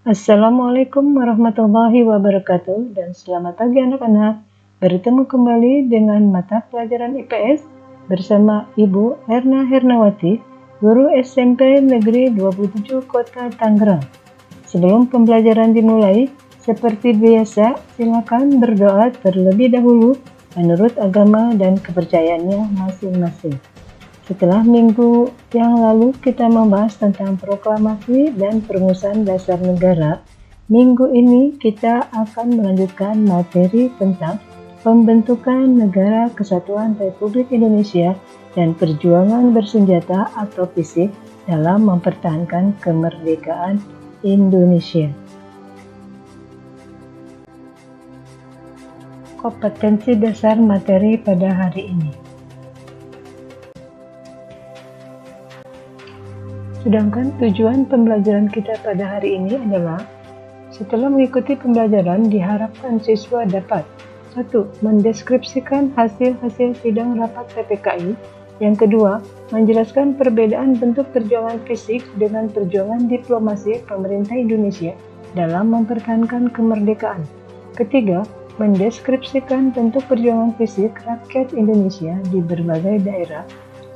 Assalamualaikum warahmatullahi wabarakatuh dan selamat pagi anak-anak. Bertemu kembali dengan mata pelajaran IPS bersama Ibu Erna Hernawati, guru SMP Negeri 27 Kota Tangerang. Sebelum pembelajaran dimulai, seperti biasa, silakan berdoa terlebih dahulu menurut agama dan kepercayaannya masing-masing. Setelah minggu yang lalu kita membahas tentang proklamasi dan perumusan dasar negara, minggu ini kita akan melanjutkan materi tentang pembentukan Negara Kesatuan Republik Indonesia dan perjuangan bersenjata atau fisik dalam mempertahankan kemerdekaan Indonesia. Kompetensi dasar materi pada hari ini. Sedangkan tujuan pembelajaran kita pada hari ini adalah setelah mengikuti pembelajaran diharapkan siswa dapat 1. Mendeskripsikan hasil-hasil sidang rapat PPKI. Yang kedua, menjelaskan perbedaan bentuk perjuangan fisik dengan perjuangan diplomasi pemerintah Indonesia dalam mempertahankan kemerdekaan. Ketiga, mendeskripsikan bentuk perjuangan fisik rakyat Indonesia di berbagai daerah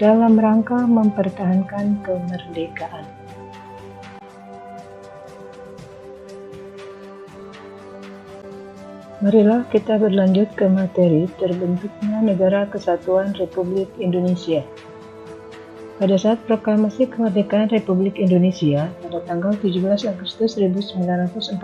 dalam rangka mempertahankan kemerdekaan. Marilah kita berlanjut ke materi terbentuknya Negara Kesatuan Republik Indonesia. Pada saat proklamasi kemerdekaan Republik Indonesia pada tanggal 17 Agustus 1945,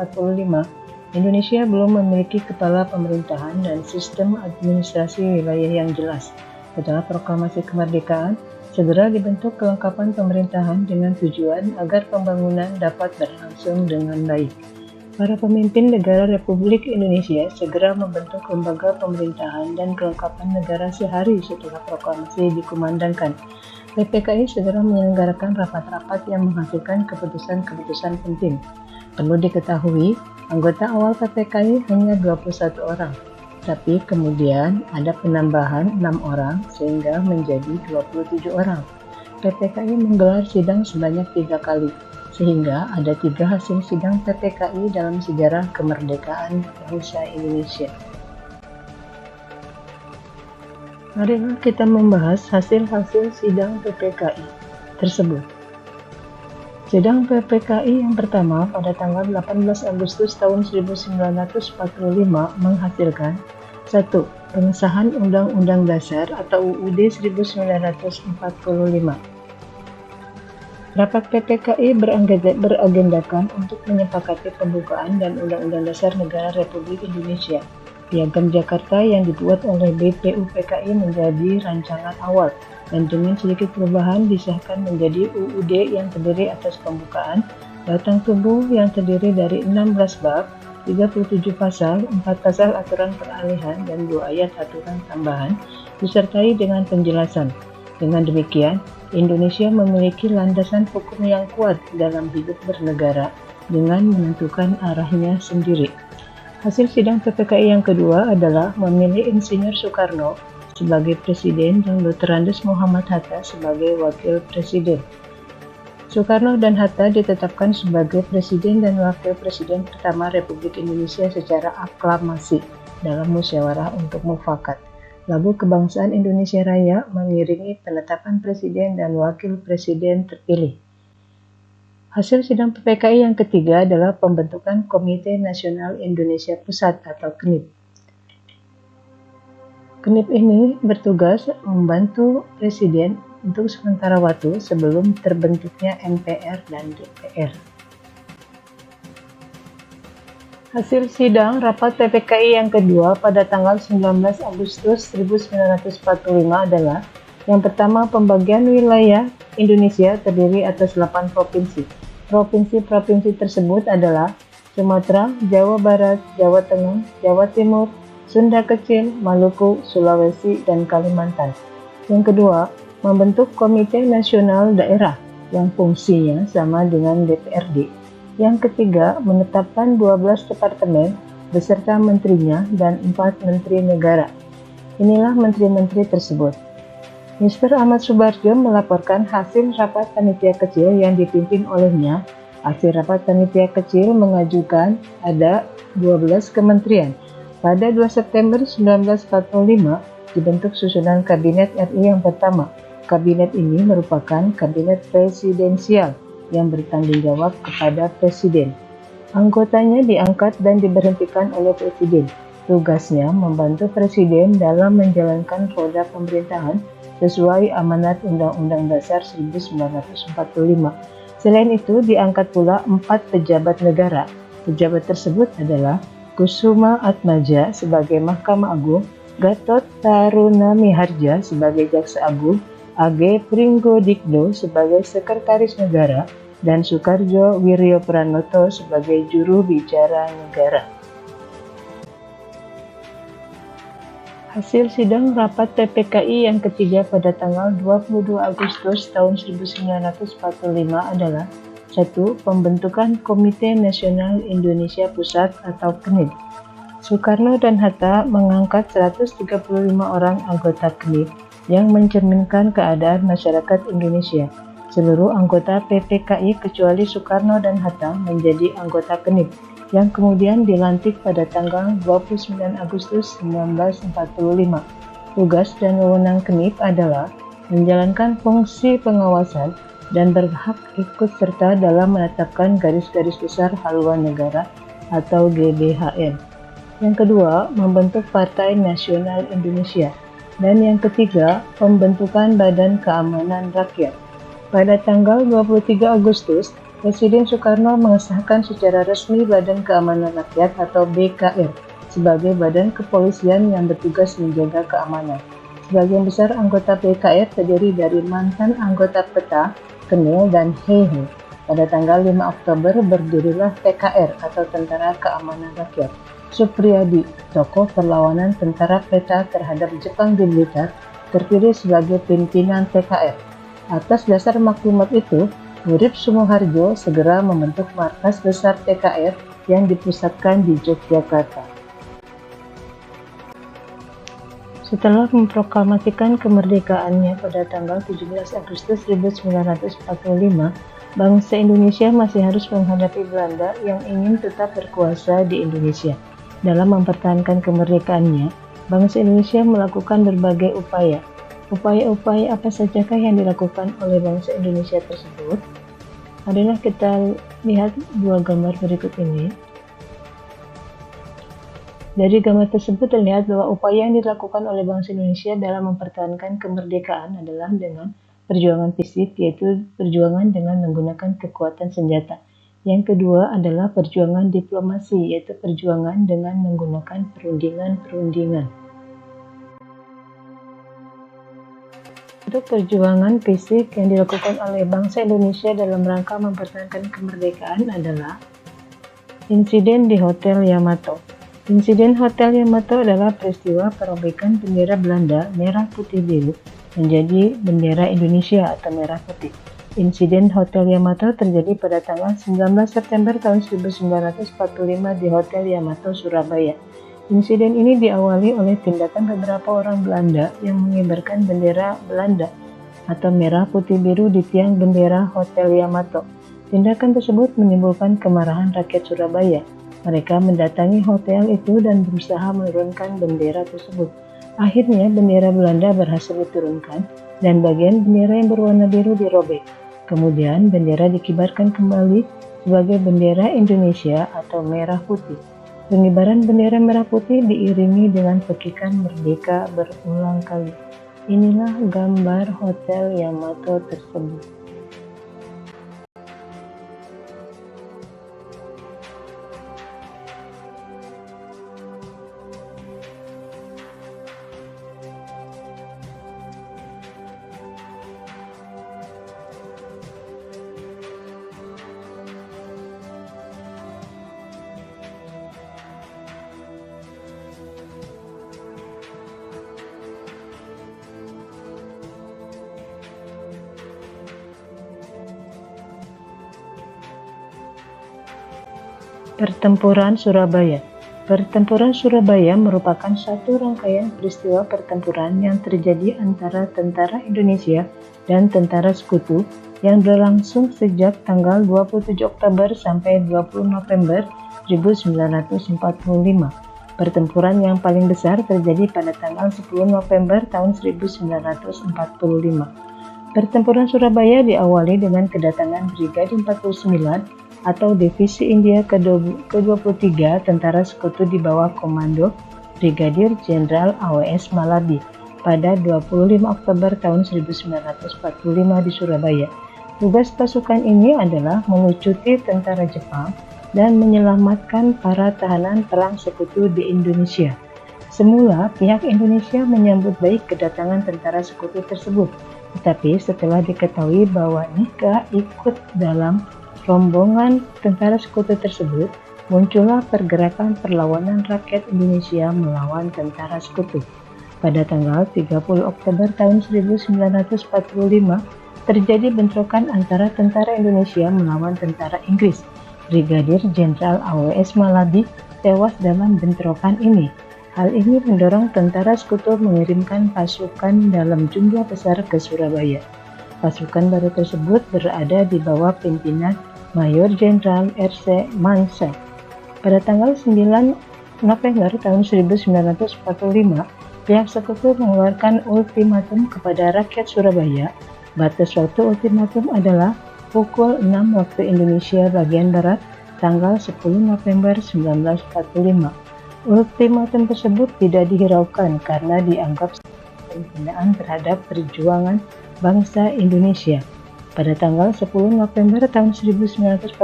Indonesia belum memiliki kepala pemerintahan dan sistem administrasi wilayah yang jelas. Setelah proklamasi kemerdekaan, segera dibentuk kelengkapan pemerintahan dengan tujuan agar pembangunan dapat berlangsung dengan baik. Para pemimpin negara Republik Indonesia segera membentuk lembaga pemerintahan dan kelengkapan negara sehari setelah proklamasi dikumandangkan. PPKI segera menyelenggarakan rapat-rapat yang menghasilkan keputusan-keputusan penting. Perlu diketahui, anggota awal PPKI hanya 21 orang. Tapi kemudian ada penambahan 6 orang sehingga menjadi 27 orang. PPKI menggelar sidang sebanyak 3 kali, sehingga ada 3 hasil sidang PPKI dalam sejarah kemerdekaan bangsa Indonesia. Marilah kita membahas hasil-hasil sidang PPKI tersebut. Sidang PPKI yang pertama pada tanggal 18 Agustus tahun 1945 menghasilkan 1. Pengesahan Undang-Undang Dasar atau UUD 1945. Rapat PPKI beragendakan untuk menyepakati pembukaan dan Undang-Undang Dasar Negara Republik Indonesia. Piagam Jakarta yang dibuat oleh BPUPKI menjadi rancangan awal dan dengan sedikit perubahan disahkan menjadi UUD yang terdiri atas pembukaan, batang tubuh yang terdiri dari 16 bab, 37 pasal, 4 pasal aturan peralihan, dan 2 ayat aturan tambahan, disertai dengan penjelasan. Dengan demikian, Indonesia memiliki landasan hukum yang kuat dalam hidup bernegara dengan menentukan arahnya sendiri. Hasil sidang PPKI yang kedua adalah memilih Insinyur Soekarno sebagai Presiden dan Dr. Andes Muhammad Hatta sebagai Wakil Presiden. Soekarno dan Hatta ditetapkan sebagai Presiden dan Wakil Presiden pertama Republik Indonesia secara aklamasi dalam musyawarah untuk mufakat. Lagu Kebangsaan Indonesia Raya mengiringi penetapan Presiden dan Wakil Presiden terpilih. Hasil sidang PPKI yang ketiga adalah pembentukan Komite Nasional Indonesia Pusat atau KNIP. KNIP ini bertugas membantu Presiden untuk sementara waktu sebelum terbentuknya MPR dan DPR. Hasil sidang rapat PPKI yang kedua pada tanggal 19 Agustus 1945 adalah yang pertama, pembagian wilayah Indonesia terdiri atas 8 provinsi. Provinsi-provinsi tersebut adalah Sumatera, Jawa Barat, Jawa Tengah, Jawa Timur, Sunda Kecil, Maluku, Sulawesi, dan Kalimantan. Yang kedua, membentuk Komite Nasional Daerah yang fungsinya sama dengan DPRD. Yang ketiga, menetapkan 12 departemen beserta menterinya dan 4 menteri negara. Inilah menteri-menteri tersebut. Mr. Ahmad Subarjo melaporkan hasil rapat panitia kecil yang dipimpin olehnya Hasil rapat panitia kecil mengajukan ada 12 kementerian. Pada 2 September 1945 dibentuk susunan Kabinet RI yang pertama. Kabinet ini merupakan kabinet presidensial yang bertanggung jawab kepada Presiden. Anggotanya diangkat dan diberhentikan oleh Presiden. Tugasnya membantu Presiden dalam menjalankan roda pemerintahan sesuai amanat Undang-Undang Dasar 1945. Selain itu, diangkat pula 4 pejabat negara. Pejabat tersebut adalah Kusuma Atmaja sebagai Mahkamah Agung, Gatot Taruna Miharja sebagai Jaksa Agung, A.G. Pringgodikdo sebagai Sekretaris Negara, dan Soekarjo Wiryopranoto sebagai Juru Bicara Negara. Hasil sidang rapat PPKI yang ketiga pada tanggal 22 Agustus tahun 1945 adalah 1. Pembentukan Komite Nasional Indonesia Pusat atau KNIP. Soekarno dan Hatta mengangkat 135 orang anggota KNIP yang mencerminkan keadaan masyarakat Indonesia. Seluruh anggota PPKI kecuali Soekarno dan Hatta menjadi anggota KNIP yang kemudian dilantik pada tanggal 29 Agustus 1945. Tugas dan wewenang KNIP adalah menjalankan fungsi pengawasan dan berhak ikut serta dalam menetapkan garis-garis besar haluan negara atau GBHN. Yang kedua, membentuk Partai Nasional Indonesia. Dan yang ketiga, pembentukan Badan Keamanan Rakyat. Pada tanggal 23 Agustus, Presiden Soekarno mengesahkan secara resmi Badan Keamanan Rakyat atau BKR sebagai badan kepolisian yang bertugas menjaga keamanan. Sebagian besar anggota BKR terdiri dari mantan anggota PETA, Kenil, dan Hehe. Pada tanggal 5 Oktober berdirilah TKR atau Tentara Keamanan Rakyat. Supriyadi, tokoh perlawanan tentara PETA terhadap Jepang di Blitar, terpilih sebagai pimpinan TKR. Atas dasar maklumat itu, Urip Sumoharjo segera membentuk markas besar TKR yang dipusatkan di Yogyakarta. Setelah memproklamasikan kemerdekaannya pada tanggal 17 Agustus 1945, bangsa Indonesia masih harus menghadapi Belanda yang ingin tetap berkuasa di Indonesia. Dalam mempertahankan kemerdekaannya, bangsa Indonesia melakukan berbagai upaya. Upaya-upaya apa sajakah yang dilakukan oleh bangsa Indonesia tersebut? Adalah kita lihat dua gambar berikut ini. Dari gambar tersebut terlihat bahwa upaya yang dilakukan oleh bangsa Indonesia dalam mempertahankan kemerdekaan adalah dengan perjuangan fisik, yaitu perjuangan dengan menggunakan kekuatan senjata. Yang kedua adalah perjuangan diplomasi, yaitu perjuangan dengan menggunakan perundingan-perundingan. Untuk perjuangan fisik yang dilakukan oleh bangsa Indonesia dalam rangka mempertahankan kemerdekaan adalah insiden di Hotel Yamato. Insiden Hotel Yamato adalah peristiwa perobekan bendera Belanda merah putih biru menjadi bendera Indonesia atau merah putih. Insiden Hotel Yamato terjadi pada tanggal 19 September tahun 1945 di Hotel Yamato, Surabaya. Insiden ini diawali oleh tindakan beberapa orang Belanda yang mengibarkan bendera Belanda atau merah putih biru di tiang bendera Hotel Yamato. Tindakan tersebut menimbulkan kemarahan rakyat Surabaya. Mereka mendatangi hotel itu dan berusaha menurunkan bendera tersebut. Akhirnya bendera Belanda berhasil diturunkan dan bagian bendera yang berwarna biru dirobek. Kemudian bendera dikibarkan kembali sebagai bendera Indonesia atau merah putih. Pengibaran bendera merah putih diiringi dengan pekikan merdeka berulang kali. Inilah gambar Hotel Yamato tersebut. Pertempuran Surabaya. Pertempuran Surabaya merupakan satu rangkaian peristiwa pertempuran yang terjadi antara tentara Indonesia dan tentara sekutu yang berlangsung sejak tanggal 27 Oktober sampai 20 November 1945. Pertempuran yang paling besar terjadi pada tanggal 10 November tahun 1945. Pertempuran Surabaya diawali dengan kedatangan Brigade 49 atau Divisi India ke-23 Tentara Sekutu di bawah komando Brigadir Jenderal AWS Malabi pada 25 Oktober tahun 1945 di Surabaya. Tugas pasukan ini adalah melucuti tentara Jepang dan menyelamatkan para tahanan perang sekutu di Indonesia. Semula, pihak Indonesia menyambut baik kedatangan tentara sekutu tersebut, tetapi setelah diketahui bahwa Nika ikut dalam rombongan tentara sekutu tersebut, muncullah pergerakan perlawanan rakyat Indonesia melawan tentara sekutu. Pada tanggal 30 Oktober tahun 1945, terjadi bentrokan antara tentara Indonesia melawan tentara Inggris. Brigadir Jenderal AWS Malabi tewas dalam bentrokan ini. Hal ini mendorong tentara sekutu mengirimkan pasukan dalam jumlah besar ke Surabaya. Pasukan baru tersebut berada di bawah pimpinan Mayor Jenderal R.C. Mansa. Pada tanggal 9 November tahun 1945, pihak sekutu mengeluarkan ultimatum kepada rakyat Surabaya. Batas waktu ultimatum adalah pukul 6 waktu Indonesia bagian Barat, tanggal 10 November 1945. Ultimatum tersebut tidak dihiraukan karena dianggap penghinaan terhadap perjuangan bangsa Indonesia. Pada tanggal 10 November tahun 1945,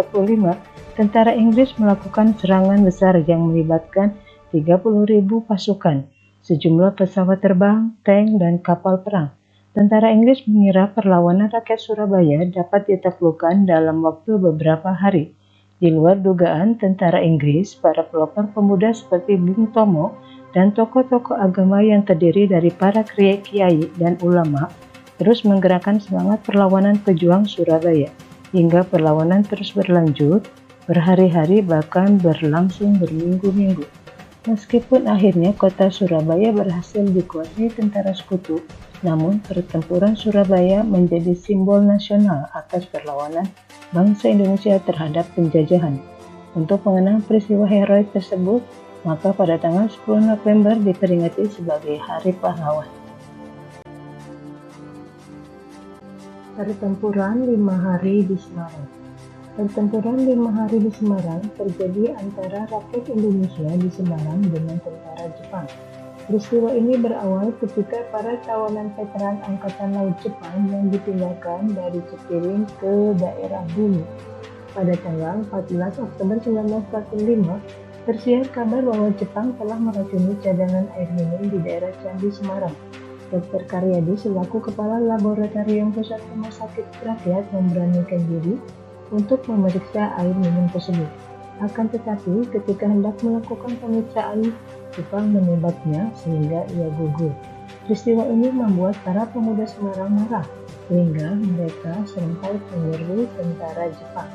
tentara Inggris melakukan serangan besar yang melibatkan 30.000 pasukan, sejumlah pesawat terbang, tank, dan kapal perang. Tentara Inggris mengira perlawanan rakyat Surabaya dapat ditaklukkan dalam waktu beberapa hari. Di luar dugaan tentara Inggris, para pelopor pemuda seperti Bung Tomo dan tokoh-tokoh agama yang terdiri dari para kiai dan ulama terus menggerakkan semangat perlawanan pejuang Surabaya, hingga perlawanan terus berlanjut, berhari-hari bahkan berlangsung berminggu-minggu. Meskipun akhirnya kota Surabaya berhasil dikuasai tentara sekutu, namun pertempuran Surabaya menjadi simbol nasional atas perlawanan bangsa Indonesia terhadap penjajahan. Untuk mengenang peristiwa heroik tersebut, maka pada tanggal 10 November diperingati sebagai Hari Pahlawan. Pertempuran 5 hari di Semarang. Pertempuran 5 hari di Semarang terjadi antara rakyat Indonesia di Semarang dengan tentara Jepang. Peristiwa ini berawal ketika para tawanan veteran Angkatan Laut Jepang yang dipindahkan dari Cipiring ke daerah Bumi. Pada tanggal 14 Oktober 1945, tersiar kabar bahwa Jepang telah meracuni cadangan air minum di daerah Candi Semarang. Dr. Karyadi selaku Kepala Laboratorium Pusat Rumah Sakit Rakyat memberanikan diri untuk memeriksa air minum tersebut. Akan tetapi, ketika hendak melakukan pemeriksaan, Jepang menembaknya sehingga ia gugur. Peristiwa ini membuat para pemuda Semarang marah, sehingga mereka sampai menyerbu tentara Jepang.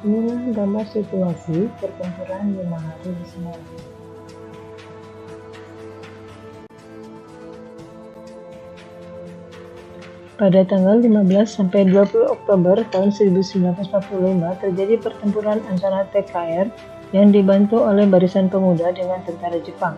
Inilah gambar situasi pertempuran 5 hari di Semarang. Pada tanggal 15 sampai 20 Oktober tahun 1945 terjadi pertempuran antara TKR yang dibantu oleh Barisan Pemuda dengan tentara Jepang.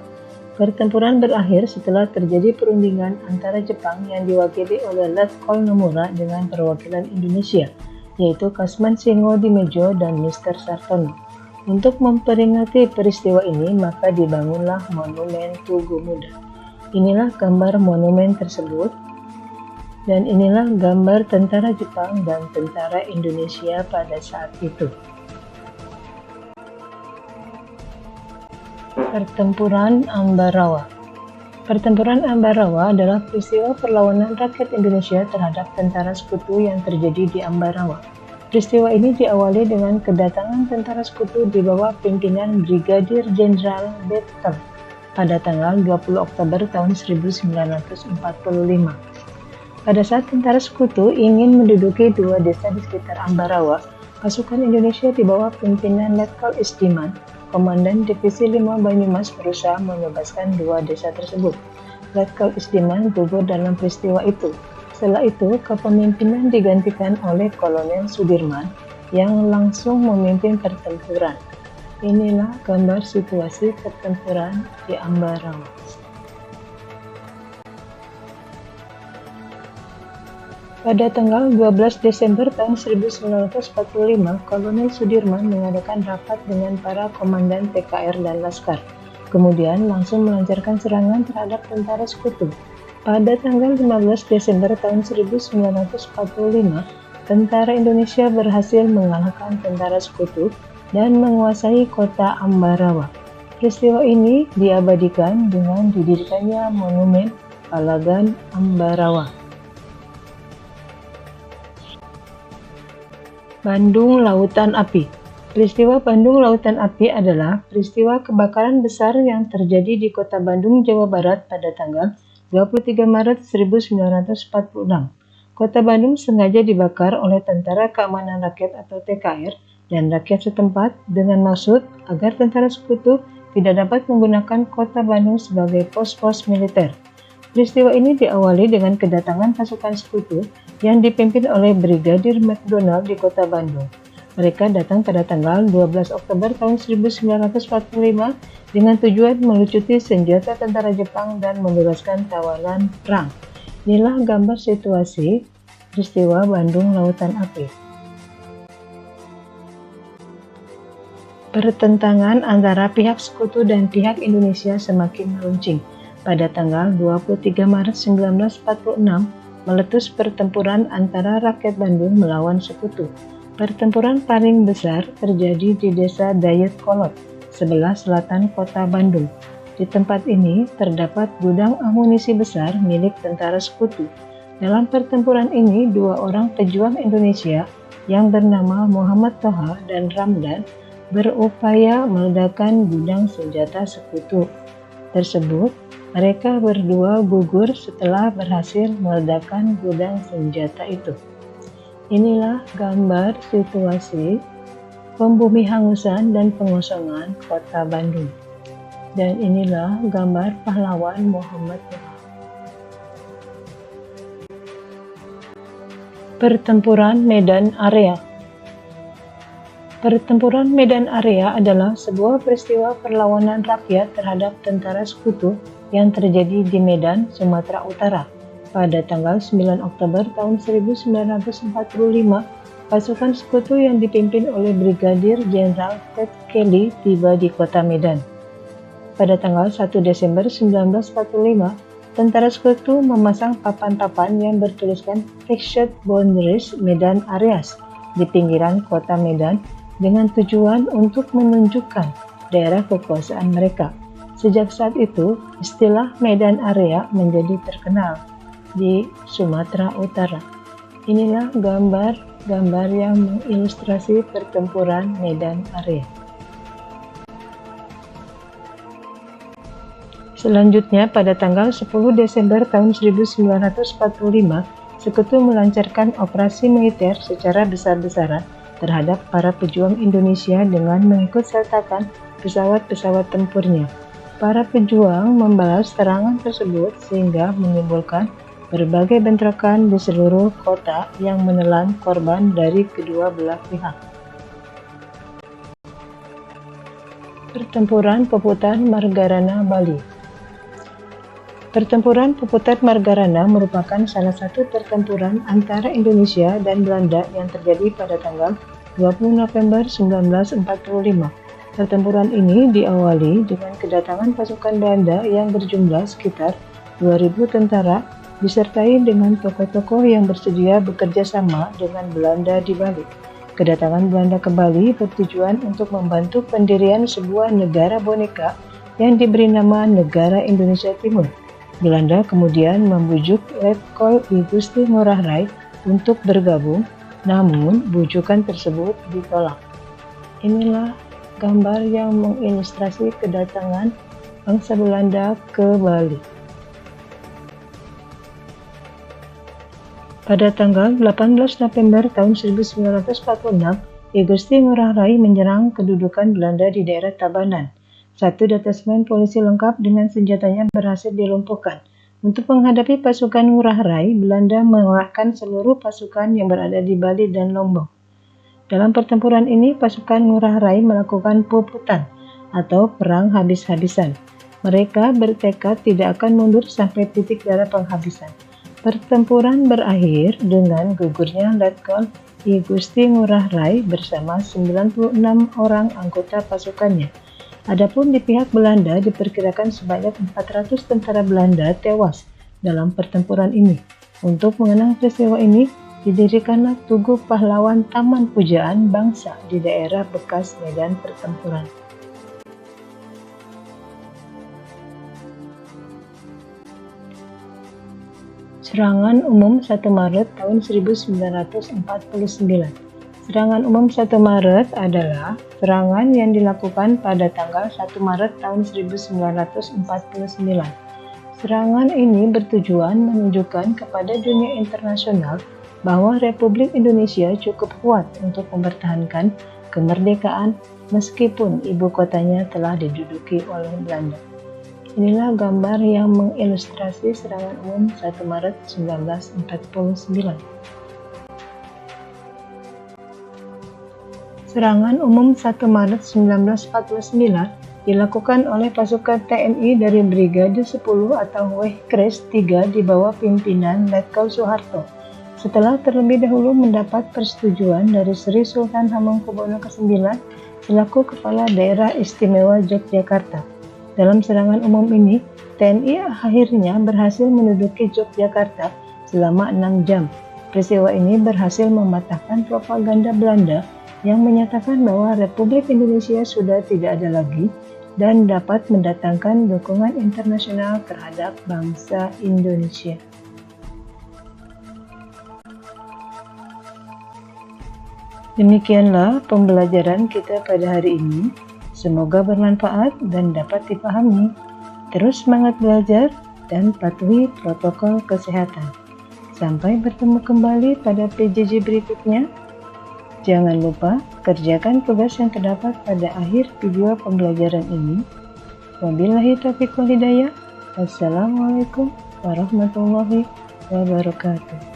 Pertempuran berakhir setelah terjadi perundingan antara Jepang yang diwakili oleh Letkol Nomura dengan perwakilan Indonesia, yaitu Kasman Singo Dimejo dan Mr. Sartono. Untuk memperingati peristiwa ini, maka dibangunlah Monumen Tugu Muda. Inilah gambar monumen tersebut. Dan inilah gambar tentara Jepang dan tentara Indonesia pada saat itu. Pertempuran Ambarawa. Pertempuran Ambarawa adalah peristiwa perlawanan rakyat Indonesia terhadap tentara sekutu yang terjadi di Ambarawa. Peristiwa ini diawali dengan kedatangan tentara sekutu di bawah pimpinan Brigadir Jenderal Bethel pada tanggal 20 Oktober tahun 1945. Pada saat tentara sekutu ingin menduduki 2 desa di sekitar Ambarawa, pasukan Indonesia di bawah pimpinan Letkol Istiman, Komandan Divisi 5 Banyumas berusaha membebaskan 2 desa tersebut. Letkol Istiman gugur dalam peristiwa itu. Setelah itu, kepemimpinan digantikan oleh Kolonel Sudirman yang langsung memimpin pertempuran. Inilah gambar situasi pertempuran di Ambarawa. Pada tanggal 12 Desember tahun 1945, Kolonel Sudirman mengadakan rapat dengan para komandan TKR dan Laskar, kemudian langsung melancarkan serangan terhadap tentara sekutu. Pada tanggal 15 Desember tahun 1945, tentara Indonesia berhasil mengalahkan tentara sekutu dan menguasai kota Ambarawa. Peristiwa ini diabadikan dengan didirikannya Monumen Palagan Ambarawa. Bandung Lautan Api. Peristiwa Bandung Lautan Api adalah peristiwa kebakaran besar yang terjadi di Kota Bandung, Jawa Barat pada tanggal 23 Maret 1946. Kota Bandung sengaja dibakar oleh Tentara Keamanan Rakyat atau TKR dan rakyat setempat dengan maksud agar tentara sekutu tidak dapat menggunakan Kota Bandung sebagai pos-pos militer. Peristiwa ini diawali dengan kedatangan pasukan sekutu yang dipimpin oleh Brigadir McDonald di Kota Bandung. Mereka datang pada tanggal 12 Oktober tahun 1945 dengan tujuan melucuti senjata tentara Jepang dan membebaskan tawanan perang. Inilah gambar situasi peristiwa Bandung Lautan Api. Pertentangan antara pihak sekutu dan pihak Indonesia semakin meruncing. Pada tanggal 23 Maret 1946, meletus pertempuran antara rakyat Bandung melawan sekutu. Pertempuran paling besar terjadi di Desa Dayetkolot, sebelah selatan kota Bandung. Di tempat ini terdapat gudang amunisi besar milik tentara sekutu. Dalam pertempuran ini, 2 orang pejuang Indonesia yang bernama Muhammad Toha dan Ramdan berupaya meledakkan gudang senjata sekutu tersebut. Mereka berdua gugur setelah berhasil meledakkan gudang senjata itu. Inilah gambar situasi pembumihangusan dan pengosongan kota Bandung. Dan inilah gambar pahlawan Muhammad Toha. Pertempuran Medan Area. Pertempuran Medan Area adalah sebuah peristiwa perlawanan rakyat terhadap tentara sekutu yang terjadi di Medan, Sumatera Utara. Pada tanggal 9 Oktober tahun 1945, pasukan sekutu yang dipimpin oleh Brigadir Jenderal Ted Kelly tiba di kota Medan. Pada tanggal 1 Desember 1945, tentara sekutu memasang papan-papan yang bertuliskan Fixed Boundaries Medan Areas di pinggiran kota Medan dengan tujuan untuk menunjukkan daerah kekuasaan mereka. Sejak saat itu, istilah Medan Area menjadi terkenal di Sumatera Utara. Inilah gambar-gambar yang mengilustrasi pertempuran Medan Area. Selanjutnya, pada tanggal 10 Desember tahun 1945, Sekutu melancarkan operasi militer secara besar-besaran terhadap para pejuang Indonesia dengan mengikut sertakan pesawat-pesawat tempurnya. Para pejuang membalas serangan tersebut sehingga menimbulkan berbagai bentrokan di seluruh kota yang menelan korban dari kedua belah pihak. Pertempuran Puputan Margarana, Bali. Pertempuran Puputan Margarana merupakan salah satu pertempuran antara Indonesia dan Belanda yang terjadi pada tanggal 20 November 1945. Pertempuran ini diawali dengan kedatangan pasukan Belanda yang berjumlah sekitar 2.000 tentara disertai dengan tokoh-tokoh yang bersedia bekerja sama dengan Belanda di Bali. Kedatangan Belanda ke Bali bertujuan untuk membantu pendirian sebuah negara boneka yang diberi nama Negara Indonesia Timur. Belanda kemudian membujuk Letkol I Gusti Ngurah Rai untuk bergabung, namun bujukan tersebut ditolak. Inilah gambar yang mengilustrasi kedatangan bangsa Belanda ke Bali. Pada tanggal 18 November tahun 1946, I Gusti Ngurah Rai menyerang kedudukan Belanda di daerah Tabanan. Satu detasmen polisi lengkap dengan senjatanya berhasil dilumpuhkan. Untuk menghadapi pasukan Ngurah Rai, Belanda mengerahkan seluruh pasukan yang berada di Bali dan Lombok. Dalam pertempuran ini, pasukan Ngurah Rai melakukan puputan atau perang habis-habisan. Mereka bertekad tidak akan mundur sampai titik darah penghabisan. Pertempuran berakhir dengan gugurnya Letkol I Gusti Ngurah Rai bersama 96 orang anggota pasukannya. Adapun di pihak Belanda diperkirakan sebanyak 400 tentara Belanda tewas dalam pertempuran ini. Untuk mengenang peristiwa ini, didirikanlah Tugu Pahlawan Taman Pujaan Bangsa di daerah bekas medan pertempuran. Serangan Umum 1 Maret tahun 1949. Serangan umum 1 Maret adalah serangan yang dilakukan pada tanggal 1 Maret tahun 1949. Serangan ini bertujuan menunjukkan kepada dunia internasional bahwa Republik Indonesia cukup kuat untuk mempertahankan kemerdekaan meskipun ibu kotanya telah diduduki oleh Belanda. Inilah gambar yang mengilustrasi serangan umum 1 Maret 1949. Serangan umum 1 Maret 1949 dilakukan oleh pasukan TNI dari Brigade 10 atau Wehkres 3 di bawah pimpinan Letkol Soeharto. Setelah terlebih dahulu mendapat persetujuan dari Sri Sultan Hamengkubuwono ke-9 selaku Kepala Daerah Istimewa Yogyakarta. Dalam serangan umum ini, TNI akhirnya berhasil menduduki Yogyakarta selama 6 jam. Peristiwa ini berhasil mematahkan propaganda Belanda yang menyatakan bahwa Republik Indonesia sudah tidak ada lagi dan dapat mendatangkan dukungan internasional terhadap bangsa Indonesia. Demikianlah pembelajaran kita pada hari ini. Semoga bermanfaat dan dapat dipahami. Terus semangat belajar dan patuhi protokol kesehatan. Sampai bertemu kembali pada PJJ berikutnya. Jangan lupa kerjakan tugas yang terdapat pada akhir video pembelajaran ini. Wabillahi taufiq wal hidayah. Wassalamualaikum warahmatullahi wabarakatuh.